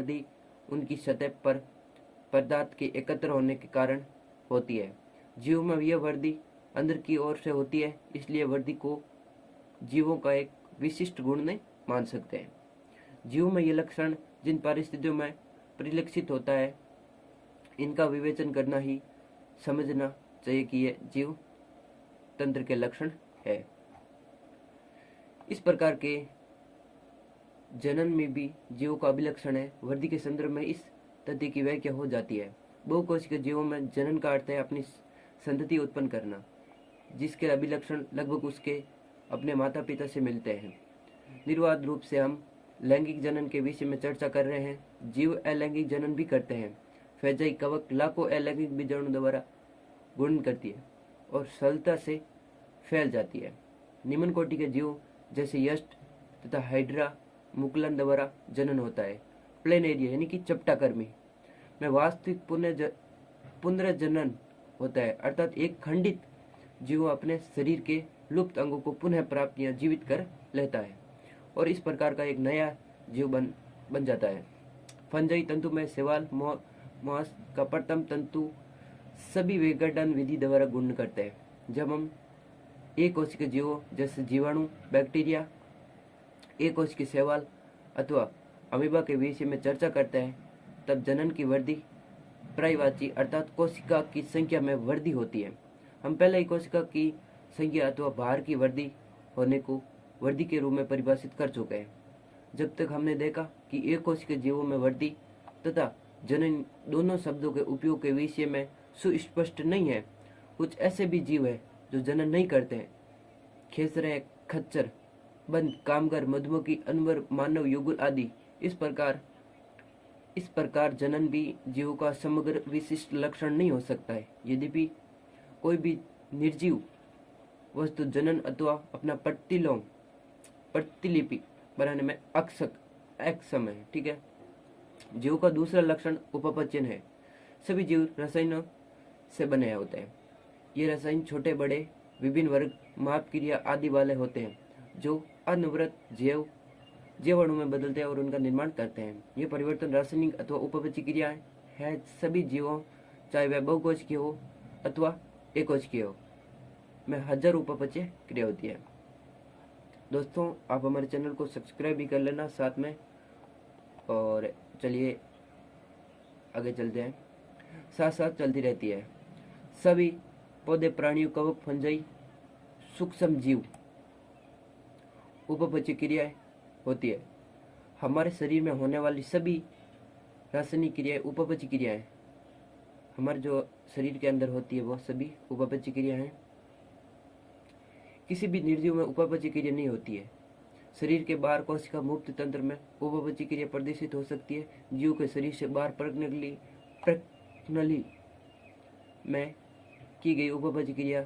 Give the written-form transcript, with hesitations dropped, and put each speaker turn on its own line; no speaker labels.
वर्दी उनकी सतह पर पदार्थ के एकत्र होने के कारण होती है। जीव में यह वर्दी अंदर की ओर से होती है, इसलिए वर्दी को जीवों का एक विशिष्ट गुण नहीं मान सकते हैं। जीव में ये लक्षण जिन परिस्थितियों में परिलक्षित होता है, इनका विवेचन करना ही समझना चाहिए कि ये जीव तंत्र के लक्षण है। इस प्रकार के जनन में भी जीवों का अभिलक्षण है। वर्दी के संदर्भ में इस तथ्य की व्याख्या हो जाती है। बहुकोशिकीय जीवों में जनन का अर्थ है अपनी संतति उत्पन्न करना, जिसके अभिलक्षण लगभग उसके अपने माता पिता से मिलते हैं। निर्वाध रूप से हम लैंगिक जनन के विषय में चर्चा कर रहे हैं। जीव अलैंगिक जनन भी करते हैं। फैजाई कवक लाखों अलैंगिक बीजाणु द्वारा गुणन करती है और सरलता से फैल जाती है। निम्न कोटि के जीव जैसे यष्ट तथा हाइड्रा मुकुलन द्वारा जनन होता है। प्लेनेरिया यानी कि चपटाकर्मी में वास्तविक पुनर्जनन होता है, अर्थात एक खंडित जीव अपने शरीर के लुप्त अंगों को पुनः प्राप्त या जीवित कर लेता है और इस प्रकार का एक नया जीव बन जाता है। फंजाई तंतु में शैवाल मॉस का प्रथम तंतु सभी विघटन विधि द्वारा गुणन करते हैं। जब हम एक कोशिकीय जीवों जैसे जीवाणु, बैक्टीरिया, एक कोशिकीय शैवाल अथवा अमीबा के विषय में चर्चा करते हैं, तब जनन की वृद्धि प्रायवाची अर्थात कोशिका की संख्या में वृद्धि होती है। हम पहले ही कोशिका की संख्या अथवा भार की वृद्धि होने को वृद्धि के रूप में परिभाषित कर चुके हैं। जब तक हमने देखा कि एक कोशिकीय जीवों में वृद्धि तथा जनन दोनों शब्दों के उपयोग के विषय में सुस्पष्ट नहीं है। कुछ ऐसे भी जीव है जो जनन नहीं करते हैं। खेसरे, खच्चर, बंद, कामगर, मधुमक्खी, अनवर, मानव युगल आदि। इस प्रकार जनन भी जीवों का समग्र विशिष्ट लक्षण नहीं हो सकता है। यद्यपि कोई भी निर्जीव वस्तु जनन अथवा अपना प्रतिलिपि बनाने में अक्षम है। ठीक है। जीव का दूसरा लक्षण उपपचन है। सभी जीव रसायनों से बने होते हैं। ये रसायन छोटे बड़े विभिन्न वर्ग, माप, क्रिया आदि वाले होते हैं जो अनवरत जीवाणु में बदलते हैं और उनका निर्माण करते हैं। ये परिवर्तन रासायनिक अथवा उपपची क्रिया है। सभी जीवों, चाहे वह बहुकोशिकीय हो अथवा एकोशिकीय हो, में हजार उपपचय क्रिया होती है। दोस्तों, आप हमारे चैनल को सब्सक्राइब भी कर लेना साथ में। और चलिए आगे चलते हैं। साथ साथ चलती रहती है। सभी पौधे, प्राणियों, कवक, फंजाई, सूक्ष्म जीव उपपचय क्रियाएं होती है। हमारे शरीर में होने वाली सभी रासायनिक क्रियाएं उपपचय क्रियाएं हमारे जो शरीर के अंदर होती है, वो सभी उपपचय क्रिया हैं। किसी भी निर्जीव में उपपचय क्रिया नहीं होती है। शरीर के बाहर कोशिका मुक्त तंत्र में उपपचय क्रिया प्रदर्शित हो सकती है। जीव के शरीर से बाहर प्रज्ञनली में की गई उपपचय क्रिया